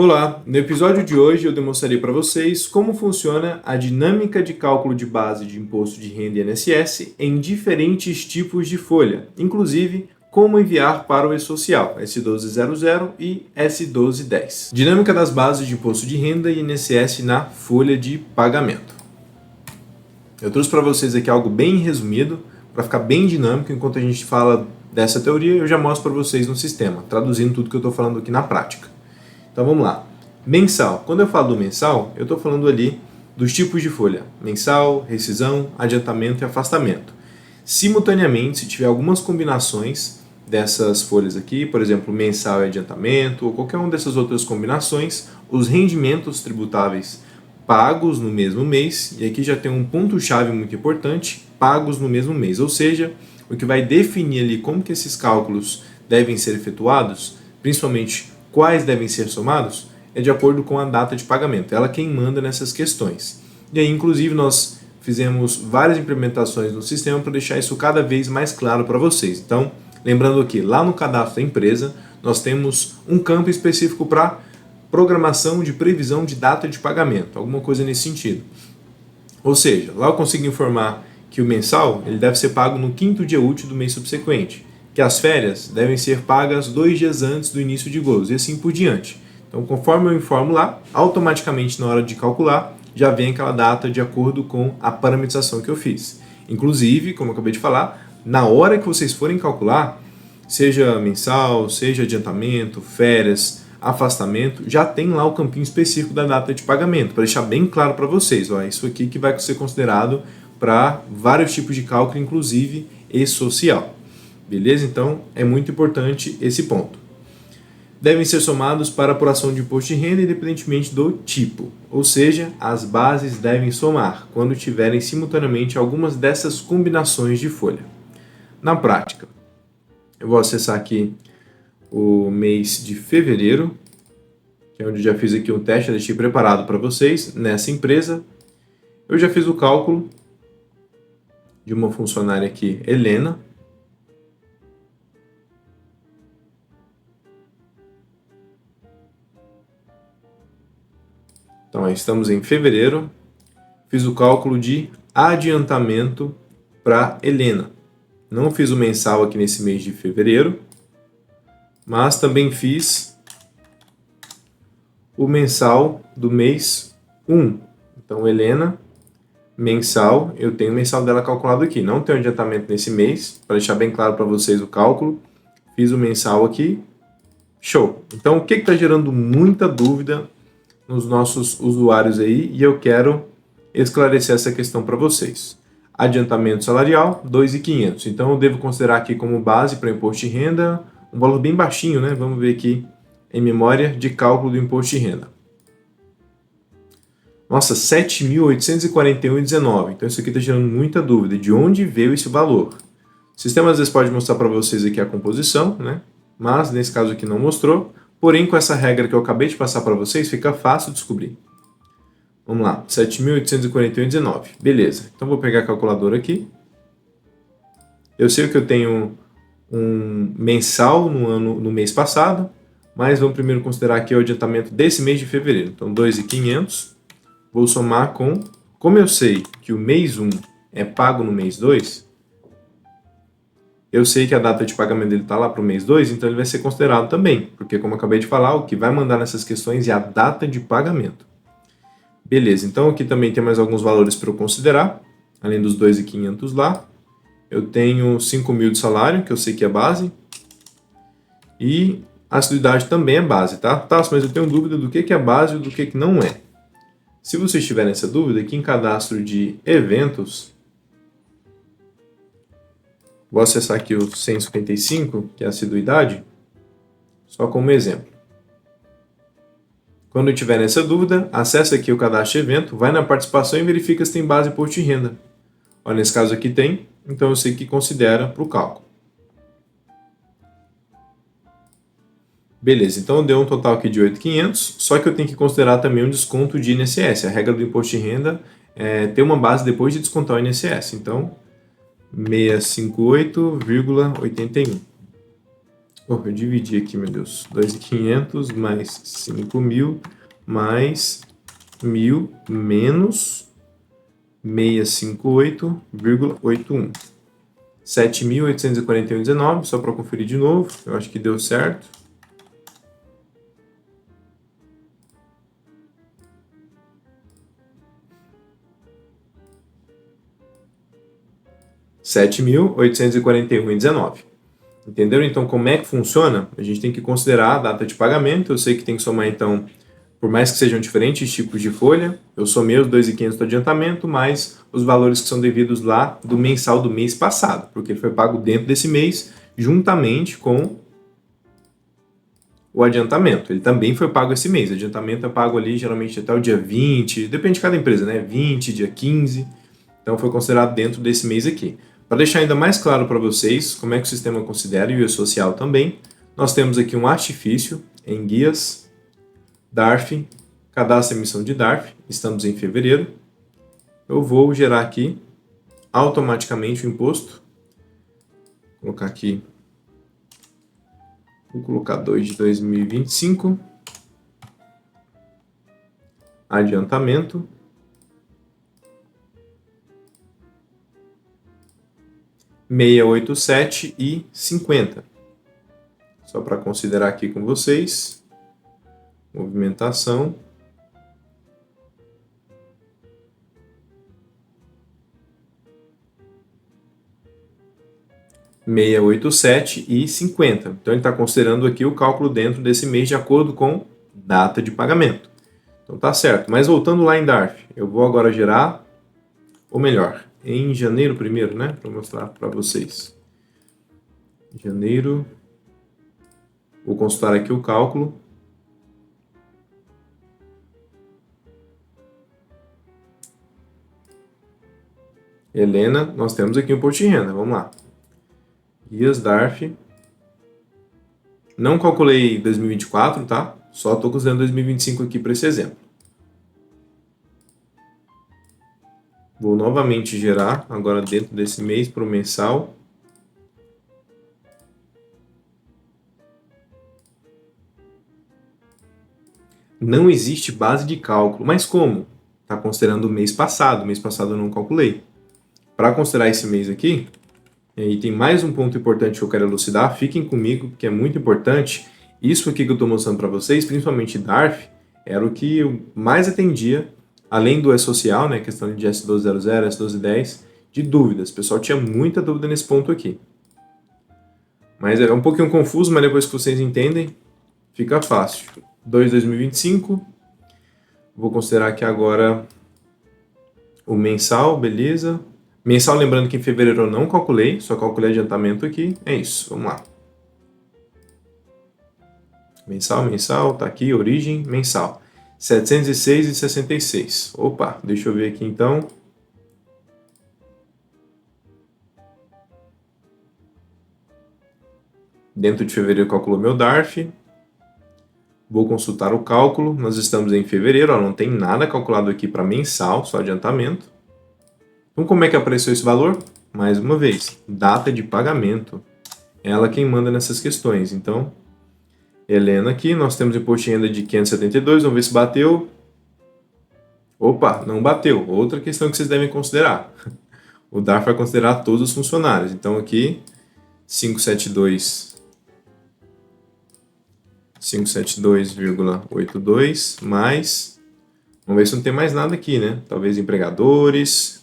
Olá, no episódio de hoje eu demonstrarei para vocês como funciona a dinâmica de cálculo de base de imposto de renda e INSS em diferentes tipos de folha, inclusive como enviar para o e-social, S1200 e S1210. Dinâmica das bases de imposto de renda e INSS na folha de pagamento. Eu trouxe para vocês aqui algo bem resumido, para ficar bem dinâmico. Enquanto a gente fala dessa teoria, eu já mostro para vocês no sistema, traduzindo tudo que eu estou falando aqui na prática. Então vamos lá. Mensal. Quando eu falo do mensal, eu estou falando ali dos tipos de folha. Mensal, rescisão, adiantamento e afastamento. Simultaneamente, se tiver algumas combinações dessas folhas aqui, por exemplo, mensal e adiantamento, ou qualquer uma dessas outras combinações, os rendimentos tributáveis pagos no mesmo mês, e aqui já tem um ponto-chave muito importante, pagos no mesmo mês, ou seja, o que vai definir ali como que esses cálculos devem ser efetuados, principalmente quais devem ser somados, é de acordo com a data de pagamento. Ela quem manda nessas questões. E aí, inclusive, nós fizemos várias implementações no sistema para deixar isso cada vez mais claro para vocês. Então, lembrando que lá no cadastro da empresa, nós temos um campo específico para programação de previsão de data de pagamento, alguma coisa nesse sentido. Ou seja, lá eu consigo informar que o mensal ele deve ser pago no 5º dia útil do mês subsequente, que as férias devem ser pagas 2 dias antes do início de gozo, e assim por diante. Então, conforme eu informo lá, automaticamente na hora de calcular, já vem aquela data de acordo com a parametrização que eu fiz. Inclusive, como eu acabei de falar, na hora que vocês forem calcular, seja mensal, seja adiantamento, férias, afastamento, já tem lá o campinho específico da data de pagamento, para deixar bem claro para vocês. Ó, isso aqui que vai ser considerado para vários tipos de cálculo, inclusive e-social. Beleza? Então, é muito importante esse ponto. Devem ser somados para apuração de imposto de renda independentemente do tipo, ou seja, as bases devem somar quando tiverem simultaneamente algumas dessas combinações de folha. Na prática, eu vou acessar aqui o mês de fevereiro, que é onde eu já fiz aqui um teste, deixei preparado para vocês. Nessa empresa, eu já fiz o cálculo de uma funcionária aqui, Helena. Então, estamos em fevereiro, fiz o cálculo de adiantamento para Helena. Não fiz o mensal aqui nesse mês de fevereiro, mas também fiz o mensal do mês 1. Então, Helena, mensal, eu tenho o mensal dela calculado aqui. Não tenho adiantamento nesse mês, para deixar bem claro para vocês o cálculo. Fiz o mensal aqui, show. Então, o que está gerando muita dúvida nos nossos usuários aí, e eu quero esclarecer essa questão para vocês. Adiantamento salarial, 2.500. Então, eu devo considerar aqui como base para imposto de renda um valor bem baixinho, né? Vamos ver aqui em memória de cálculo do imposto de renda. Nossa, 7.841,19. Então, isso aqui está gerando muita dúvida. De onde veio esse valor? O sistema às vezes pode mostrar para vocês aqui a composição, né? Mas nesse caso aqui não mostrou. Porém, com essa regra que eu acabei de passar para vocês, fica fácil descobrir. Vamos lá, 7.841,19. Beleza, então vou pegar a calculadora aqui. Eu sei que eu tenho um mensal no mês passado, mas vamos primeiro considerar aqui o adiantamento desse mês de fevereiro. Então, 2.500. Vou somar com... Como eu sei que o mês 1 é pago no mês 2... eu sei que a data de pagamento dele está lá para o mês 2, então ele vai ser considerado também, porque como eu acabei de falar, o que vai mandar nessas questões é a data de pagamento. Beleza, então aqui também tem mais alguns valores para eu considerar, além dos 2.500 lá. Eu tenho 5.000 de salário, que eu sei que é base, e a assiduidade também é base, tá? Tá, mas eu tenho dúvida do que é base e do que não é. Se vocês tiverem essa dúvida, aqui em cadastro de eventos, vou acessar aqui o 155, que é a assiduidade, só como exemplo. Quando tiver essa dúvida, acessa aqui o cadastro de evento, vai na participação e verifica se tem base imposto de renda. Olha, nesse caso aqui tem, então eu sei que considera para o cálculo. Beleza, então deu um total aqui de 8.500, só que eu tenho que considerar também um desconto de INSS. A regra do imposto de renda é ter uma base depois de descontar o INSS. Então, 658,81. Eu dividi aqui, meu Deus. 2.500 mais 5.000 mais 1.000 menos 658,81. 7.841,19, só para conferir de novo. Eu acho que deu certo. R$ 7.841,19. Entenderam então como é que funciona? A gente tem que considerar a data de pagamento. Eu sei que tem que somar então, por mais que sejam diferentes tipos de folha, eu somei os 2.500 do adiantamento, mais os valores que são devidos lá do mensal do mês passado, porque ele foi pago dentro desse mês, juntamente com o adiantamento. Ele também foi pago esse mês. O adiantamento é pago ali geralmente até o dia 20, depende de cada empresa, né? 20, dia 15. Então foi considerado dentro desse mês aqui. Para deixar ainda mais claro para vocês como é que o sistema considera e o social também, nós temos aqui um artifício em guias, DARF, cadastro e emissão de DARF, estamos em fevereiro. Eu vou gerar aqui automaticamente o imposto. Vou colocar aqui, vou colocar 2 de 2025, adiantamento, 687,50. Só para considerar aqui com vocês. Movimentação. R$ 687,50. Então ele está considerando aqui o cálculo dentro desse mês de acordo com data de pagamento. Então tá certo. Mas voltando lá em DARF, eu vou agora gerar, ou melhor, em janeiro primeiro, né? Para mostrar para vocês. Janeiro. Vou consultar aqui o cálculo. Helena, nós temos aqui um imposto de renda. Vamos lá. Guias DARF. Não calculei 2024, tá? Só estou considerando 2025 aqui para esse exemplo. Vou novamente gerar, agora dentro desse mês, para o mensal. Não existe base de cálculo. Mas como? Está considerando o mês passado. O mês passado eu não calculei. Para considerar esse mês aqui, e tem mais um ponto importante que eu quero elucidar. Fiquem comigo, que é muito importante. Isso aqui que eu estou mostrando para vocês, principalmente DARF, era o que eu mais atendia, além do E-Social, né, questão de S1200, S1210, de dúvidas. O pessoal tinha muita dúvida nesse ponto aqui. Mas é um pouquinho confuso, mas depois que vocês entendem, fica fácil. 2025. Vou considerar aqui agora o mensal, beleza. Mensal, lembrando que em fevereiro eu não calculei, só calculei adiantamento aqui. É isso, vamos lá. Mensal, tá aqui, origem, mensal. 706,66. Opa, deixa eu ver aqui então. Dentro de fevereiro calculou meu DARF. Vou consultar o cálculo. Nós estamos em fevereiro, ó, não tem nada calculado aqui para mensal, só adiantamento. Então, como é que apareceu esse valor? Mais uma vez, data de pagamento. Ela quem manda nessas questões. Então, Helena aqui, nós temos imposto de renda de 572, vamos ver se bateu. Opa, não bateu. Outra questão que vocês devem considerar. O DARF vai considerar todos os funcionários. Então, aqui, 572,82 mais... Vamos ver se não tem mais nada aqui, né? Talvez empregadores...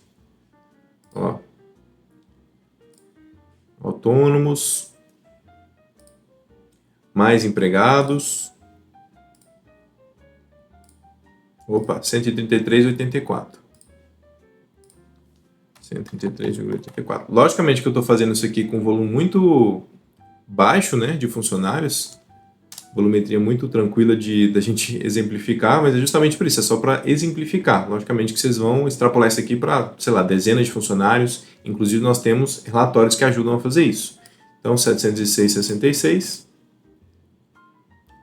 Ó. Autônomos, mais empregados. Opa, 133,84. 133,84. Logicamente que eu estou fazendo isso aqui com um volume muito baixo, né, de funcionários. Volumetria muito tranquila da gente exemplificar, mas é justamente por isso, é só para exemplificar. Logicamente que vocês vão extrapolar isso aqui para, sei lá, dezenas de funcionários, inclusive nós temos relatórios que ajudam a fazer isso. Então, 706,66,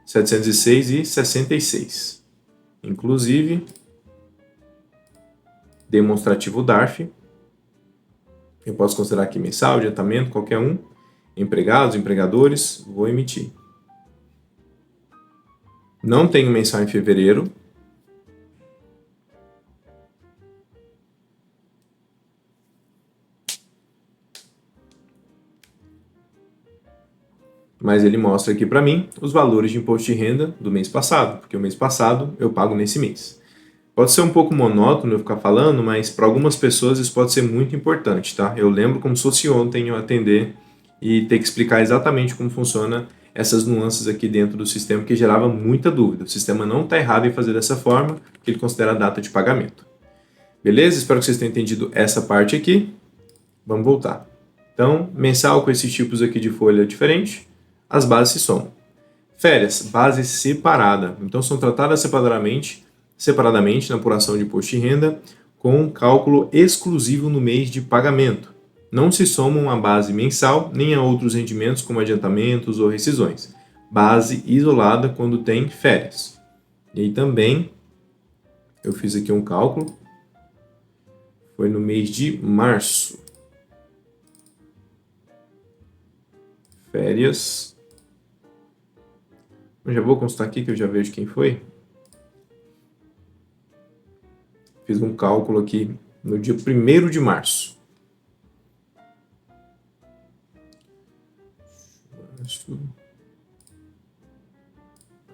706,66. Inclusive, demonstrativo DARF, eu posso considerar aqui mensal, adiantamento, qualquer um. empregados, empregadores, vou emitir. Não tenho mensal em fevereiro. Mas ele mostra aqui para mim os valores de imposto de renda do mês passado, porque o mês passado eu pago nesse mês. Pode ser um pouco monótono eu ficar falando, mas para algumas pessoas isso pode ser muito importante, tá? Eu lembro como se fosse ontem eu atender e ter que explicar exatamente como funciona essas nuances aqui dentro do sistema, que gerava muita dúvida. O sistema não está errado em fazer dessa forma, porque ele considera a data de pagamento. Beleza? Espero que vocês tenham entendido essa parte aqui. Vamos voltar. Então, mensal com esses tipos aqui de folha diferente, as bases se somam. Férias, base separada. Então, são tratadas separadamente na apuração de imposto de renda, com cálculo exclusivo no mês de pagamento. Não se somam à base mensal, nem a outros rendimentos como adiantamentos ou rescisões. Base isolada quando tem férias. E aí também, eu fiz aqui um cálculo, foi no mês de março. Férias. Eu já vou consultar aqui que eu já vejo quem foi. Fiz um cálculo aqui no dia 1º de março.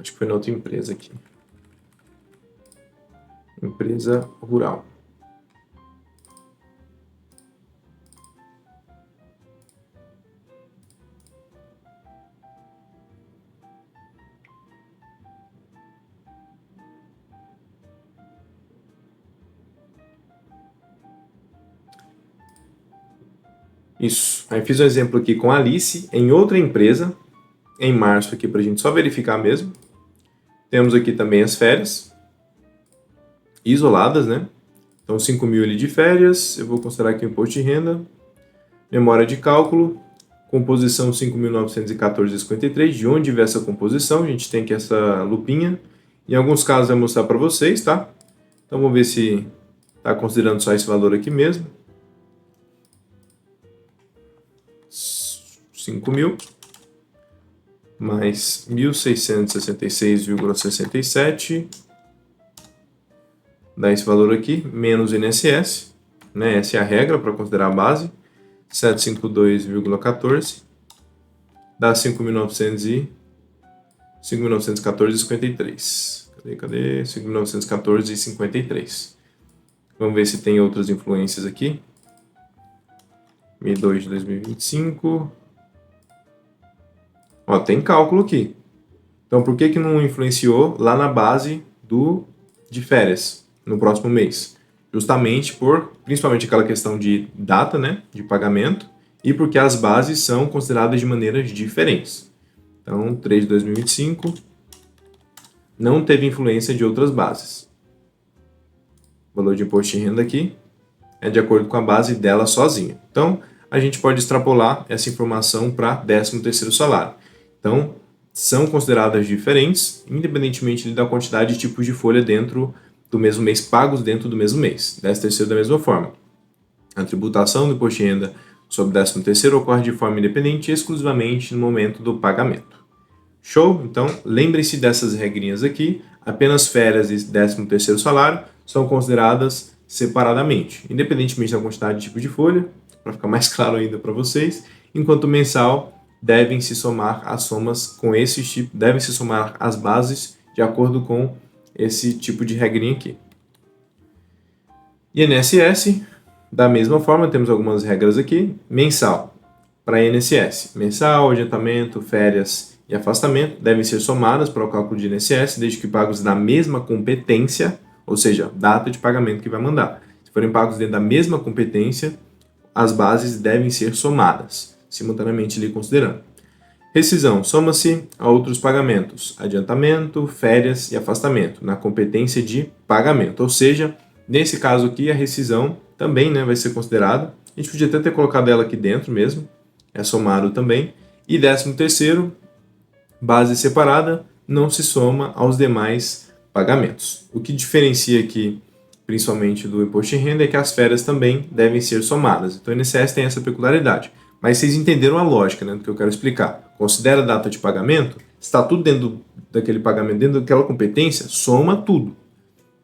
Acho que foi na outra empresa aqui. Empresa rural. Isso. Aí fiz um exemplo aqui com a Alice em outra empresa, em março aqui para a gente só verificar mesmo. Temos aqui também as férias, isoladas, né? Então 5.000 ali de férias, eu vou considerar aqui o imposto de renda, memória de cálculo, composição 5.914,53, de onde veio essa composição, a gente tem aqui essa lupinha, em alguns casos vai mostrar para vocês, tá? Então vamos ver se está considerando só esse valor aqui mesmo. 5.000 mais 1.666,67 dá esse valor aqui, menos INSS, né? Essa é a regra para considerar a base, 752,14 dá 5.914,53. Cadê? 5.914,53. Vamos ver se tem outras influências aqui. Mi2 de 2025. Ó, tem cálculo aqui. Então, por que não influenciou lá na base de férias, no próximo mês? Justamente principalmente aquela questão de data, né, de pagamento, e porque as bases são consideradas de maneiras diferentes. Então, 3 de 2025 não teve influência de outras bases. O valor de imposto de renda aqui é de acordo com a base dela sozinha. Então, a gente pode extrapolar essa informação para 13º salário. Então, são consideradas diferentes, independentemente da quantidade de tipos de folha dentro do mesmo mês, pagos dentro do mesmo mês. 13º da mesma forma. A tributação do imposto de renda sobre 13º ocorre de forma independente exclusivamente no momento do pagamento. Show? Então, lembre-se dessas regrinhas aqui. Apenas férias e 13º salário são consideradas separadamente, independentemente da quantidade de tipo de folha, para ficar mais claro ainda para vocês, enquanto mensal devem se somar as somas com esse tipo, devem se somar as bases de acordo com esse tipo de regrinha aqui. INSS, da mesma forma, temos algumas regras aqui. Mensal, para INSS, mensal, adiantamento, férias e afastamento devem ser somadas para o cálculo de INSS, desde que pagos na mesma competência, ou seja, data de pagamento que vai mandar. Se forem pagos dentro da mesma competência, as bases devem ser somadas, simultaneamente ali considerando. Rescisão, soma-se a outros pagamentos, adiantamento, férias e afastamento, na competência de pagamento. Ou seja, nesse caso aqui, a rescisão também, né, vai ser considerada. A gente podia até ter colocado ela aqui dentro mesmo, é somado também. E 13º, base separada, não se soma aos demais pagamentos. O que diferencia aqui, principalmente do imposto de renda, é que as férias também devem ser somadas. Então, o INSS tem essa peculiaridade. Mas vocês entenderam a lógica, né, do que eu quero explicar. Considera a data de pagamento, está tudo dentro daquele pagamento, dentro daquela competência, soma tudo.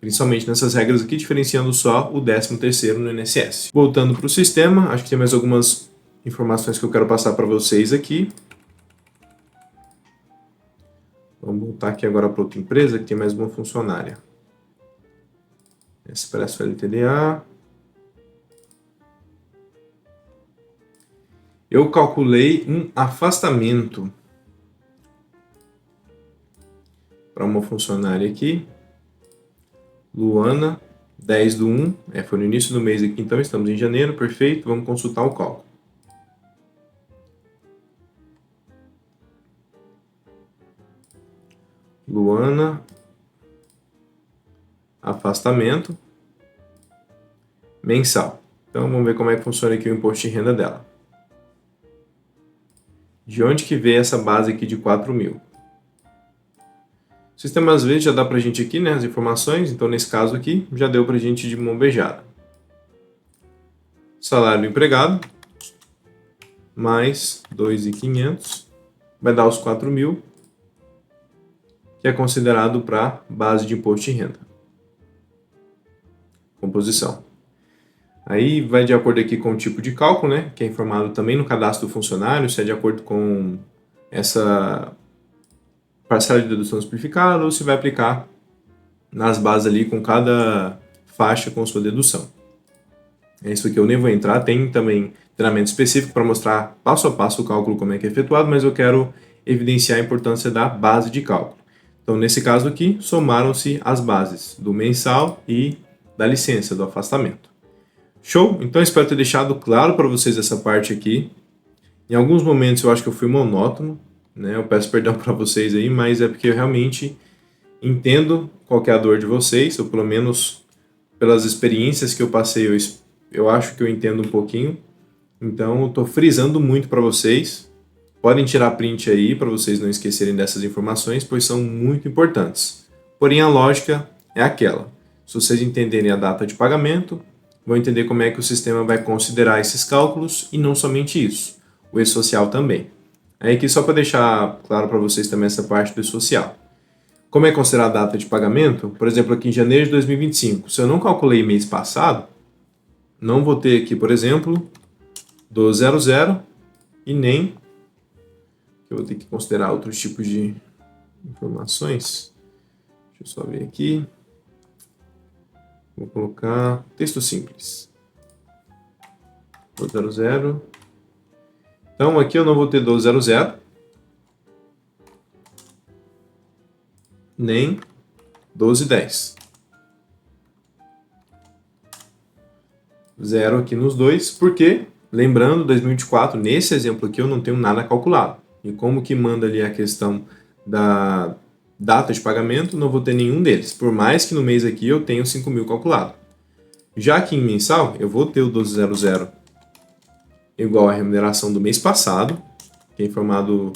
Principalmente nessas regras aqui, diferenciando só o 13º no INSS. Voltando para o sistema, acho que tem mais algumas informações que eu quero passar para vocês aqui. Vamos voltar aqui agora para outra empresa que tem mais uma funcionária. Expresso LTDA. Eu calculei um afastamento para uma funcionária aqui. Luana, 10/1, foi no início do mês aqui, então estamos em janeiro, perfeito, vamos consultar o cálculo. Luana, afastamento, mensal. Então vamos ver como é que funciona aqui o imposto de renda dela. De onde que veio essa base aqui de 4.000? O sistema às vezes já dá pra gente aqui, né, as informações, então nesse caso aqui já deu pra gente de mão beijada. Salário do empregado, mais 2.500, vai dar os 4.000, que é considerado para base de imposto de renda. Composição. Aí vai de acordo aqui com o tipo de cálculo, né, que é informado também no cadastro do funcionário, se é de acordo com essa parcela de dedução simplificada ou se vai aplicar nas bases ali com cada faixa com sua dedução. É isso aqui eu nem vou entrar, tem também treinamento específico para mostrar passo a passo o cálculo como é que é efetuado, mas eu quero evidenciar a importância da base de cálculo. Então, nesse caso aqui, somaram-se as bases do mensal e da licença, do afastamento. Show? Então, espero ter deixado claro para vocês essa parte aqui. Em alguns momentos eu acho que eu fui monótono, né? Eu peço perdão para vocês aí, mas é porque eu realmente entendo qual que é a dor de vocês, ou pelo menos pelas experiências que eu passei, eu acho que eu entendo um pouquinho. Então, eu estou frisando muito para vocês. Podem tirar print aí para vocês não esquecerem dessas informações, pois são muito importantes. Porém, a lógica é aquela. Se vocês entenderem a data de pagamento, vão entender como é que o sistema vai considerar esses cálculos e não somente isso, o E-Social também. Aí aqui só para deixar claro para vocês também essa parte do E-Social. Como é considerada a data de pagamento? Por exemplo, aqui em janeiro de 2025, se eu não calculei mês passado, não vou ter aqui, por exemplo, do 00 e nem... Eu vou ter que considerar outros tipos de informações. Deixa eu só ver aqui. Vou colocar texto simples. Do 00. Então aqui eu não vou ter do 00. Nem 12/10. 0 aqui nos dois, porque, lembrando, 2024, nesse exemplo aqui, eu não tenho nada calculado. E como que manda ali a questão da data de pagamento, não vou ter nenhum deles. Por mais que no mês aqui eu tenha 5.000 calculado. Já que em mensal, eu vou ter o 12/00 igual à remuneração do mês passado, que é informado,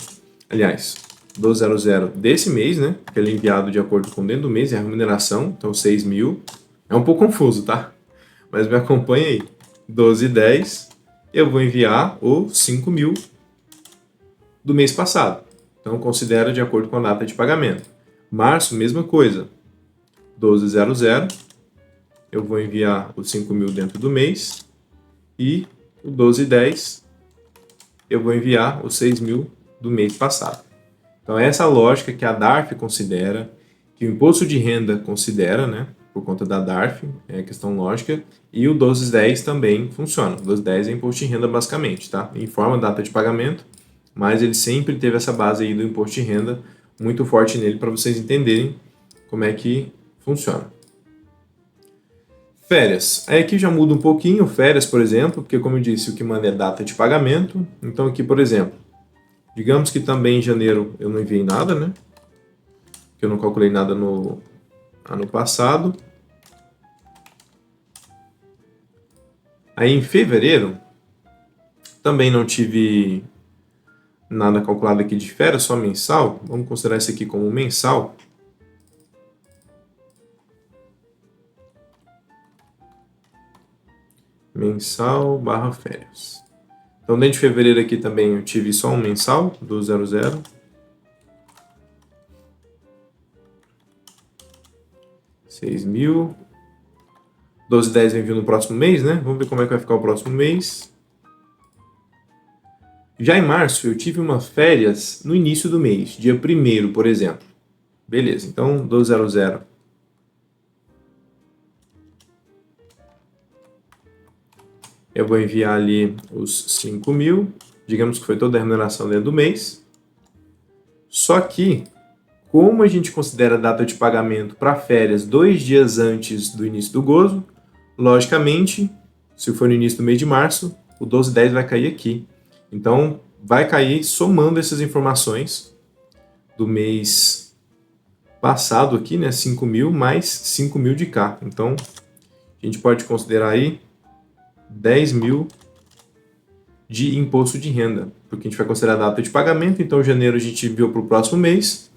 aliás, 12/00 desse mês, né? Que ele é enviado de acordo com dentro do mês, é a remuneração, então 6.000. É um pouco confuso, tá? Mas me acompanha aí. 12/10, eu vou enviar os 5.000 do mês passado. Então, considera de acordo com a data de pagamento. Março, mesma coisa. 12/00, eu vou enviar os 5.000 dentro do mês. E o 12/10, eu vou enviar os 6.000 do mês passado. Então, essa é a lógica que a DARF considera, que o imposto de renda considera, né? Por conta da DARF, é questão lógica, e o 12/10 também funciona. O 12/10 é imposto de renda basicamente, tá? Informa a data de pagamento, mas ele sempre teve essa base aí do imposto de renda muito forte nele para vocês entenderem como é que funciona. Férias. Aí aqui já muda um pouquinho, férias, por exemplo, porque como eu disse, o que manda é data de pagamento. Então aqui, por exemplo, digamos que também em janeiro eu não enviei nada, né? Que eu não calculei nada no ano passado. Aí em fevereiro, também não tive nada calculado aqui de férias, só mensal. Vamos considerar isso aqui como mensal. Mensal / férias. Então, dentro de fevereiro aqui também eu tive só um mensal, 1200. 6.000. 1210 envio no próximo mês, né? Vamos ver como é que vai ficar o próximo mês. Já em março, eu tive uma férias no início do mês, dia 1º, por exemplo. Beleza, então 1200. Eu vou enviar ali os 5.000. Digamos que foi toda a remuneração dentro do mês. Só que, como a gente considera a data de pagamento para férias 2 dias antes do início do gozo, logicamente, se for no início do mês de março, o 1210 vai cair aqui. Então, vai cair somando essas informações do mês passado aqui, né? 5.000 mais 5.000 de cá. Então, a gente pode considerar aí 10.000 de imposto de renda, porque a gente vai considerar a data de pagamento. Então, janeiro a gente enviou para o próximo mês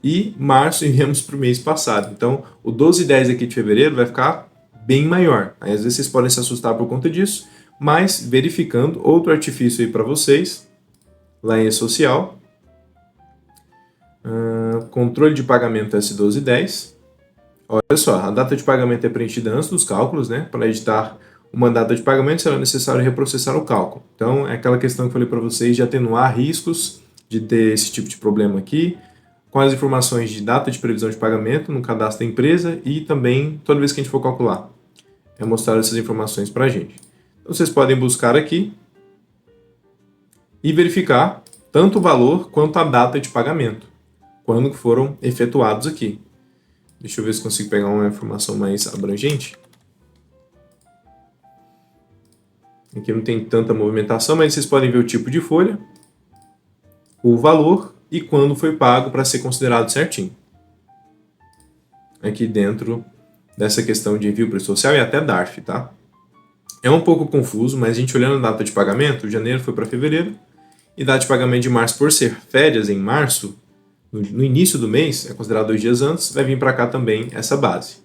e março enviamos para o mês passado. Então, o 1210 aqui de fevereiro vai ficar bem maior. Aí, às vezes vocês podem se assustar por conta disso, mas verificando outro artifício aí para vocês, lá em E-Social, controle de pagamento S1210. Olha só, a data de pagamento é preenchida antes dos cálculos, né? Para editar uma data de pagamento será necessário reprocessar o cálculo. Então, é aquela questão que eu falei para vocês de atenuar riscos de ter esse tipo de problema aqui, com as informações de data de previsão de pagamento no cadastro da empresa e também toda vez que a gente for calcular. É mostrar essas informações para a gente. Então, vocês podem buscar aqui e verificar tanto o valor quanto a data de pagamento, quando foram efetuados aqui. Deixa eu ver se consigo pegar uma informação mais abrangente. Aqui não tem tanta movimentação, mas vocês podem ver o tipo de folha, o valor e quando foi pago para ser considerado certinho. Aqui dentro dessa questão de envio pré-social e até DARF, tá? É um pouco confuso, mas a gente olhando a data de pagamento, janeiro foi para fevereiro, e data de pagamento de março, por ser férias em março, no início do mês, é considerado 2 dias antes, vai vir para cá também essa base.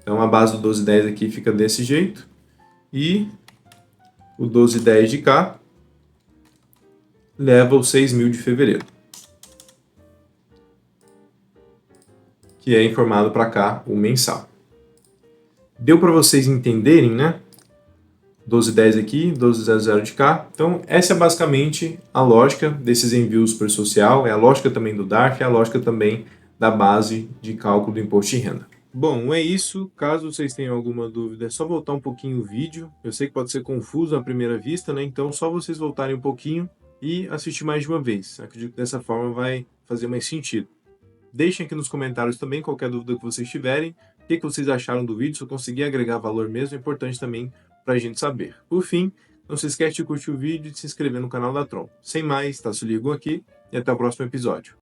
Então a base do 1210 aqui fica desse jeito, e o 1210 de cá leva os 6.000 de fevereiro, que é informado para cá o mensal. Deu para vocês entenderem, né? 1210 aqui, 1200 de cá. Então, essa é basicamente a lógica desses envios por social, é a lógica também do DARF, é a lógica também da base de cálculo do imposto de renda. Bom, é isso. Caso vocês tenham alguma dúvida, é só voltar um pouquinho o vídeo. Eu sei que pode ser confuso à primeira vista, né? Então, só vocês voltarem um pouquinho e assistir mais de uma vez. Acredito que dessa forma vai fazer mais sentido. Deixem aqui nos comentários também qualquer dúvida que vocês tiverem. O que vocês acharam do vídeo? Se eu conseguir agregar valor mesmo, é importante também para a gente saber. Por fim, não se esquece de curtir o vídeo e de se inscrever no canal da Tron. Sem mais, Tasso Ligo aqui e até o próximo episódio.